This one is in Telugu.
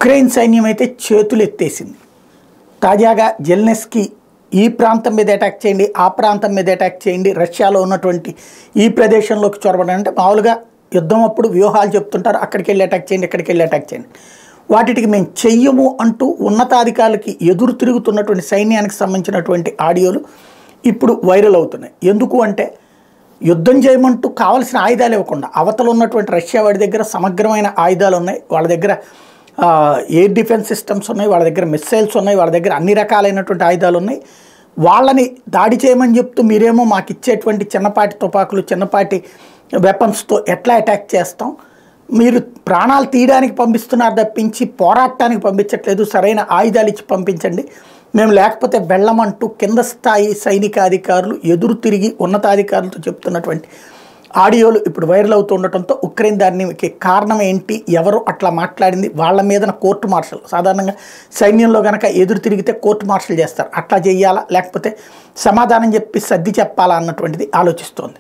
ఉక్రెయిన్ సైన్యం అయితే చేతులు ఎత్తేసింది. తాజాగా జెలెన్స్కీ ఈ ప్రాంతం మీద అటాక్ చేయండి, ఆ ప్రాంతం మీద అటాక్ చేయండి, రష్యాలో ఉన్నటువంటి ఈ ప్రదేశంలోకి చొరబడండి అంటే మామూలుగా యుద్ధం అప్పుడు వ్యూహాలు చెప్తుంటారు, అక్కడికి వెళ్ళి అటాక్ చేయండి, ఇక్కడికి వెళ్ళి అటాక్ చేయండి. వాటికి మేము చెయ్యము అంటూ ఉన్నతాధికారులకి ఎదురు తిరుగుతున్నటువంటి సైన్యానికి సంబంధించినటువంటి ఆడియోలు ఇప్పుడు వైరల్ అవుతున్నాయి. ఎందుకు అంటే యుద్ధం చేయమంటూ కావాల్సిన ఆయుధాలు ఇవ్వకుండా అవతల ఉన్నటువంటి రష్యా వాడి దగ్గర సమగ్రమైన ఆయుధాలు ఉన్నాయి, వాళ్ళ దగ్గర ఎయిర్ డిఫెన్స్ సిస్టమ్స్ ఉన్నాయి, వాళ్ళ దగ్గర మిస్సైల్స్ ఉన్నాయి, వాళ్ళ దగ్గర అన్ని రకాలైనటువంటి ఆయుధాలు ఉన్నాయి. వాళ్ళని దాడి చేయమని చెప్తూ మీరేమో మాకు ఇచ్చేటువంటి చిన్నపాటి తుపాకులు చిన్నపాటి వెపన్స్తో ఎట్లా అటాక్ చేస్తాం, మీరు ప్రాణాలు తీయడానికి పంపిస్తున్నారు తప్పించి పోరాటానికి పంపించట్లేదు, సరైన ఆయుధాలు ఇచ్చి పంపించండి, మేము లేకపోతే వెళ్ళమంటూ కింద స్థాయి సైనికాధికారులు ఎదురు తిరిగి ఉన్నతాధికారులతో చెప్తున్నటువంటి ఆడియోలు ఇప్పుడు వైరల్ అవుతూ ఉండటంతో ఉక్రెయిన్ దానికి కారణం ఏంటి, ఎవరు అట్లా మాట్లాడింది, వాళ్ళ మీద కోర్టు మార్షల్, సాధారణంగా సైన్యంలో కనుక ఎదురు తిరిగితే కోర్టు మార్షల్ చేస్తారు, అట్లా చేయాలా లేకపోతే సమాధానం చెప్పి సర్ది చెప్పాలా అన్నటువంటిది ఆలోచిస్తోంది.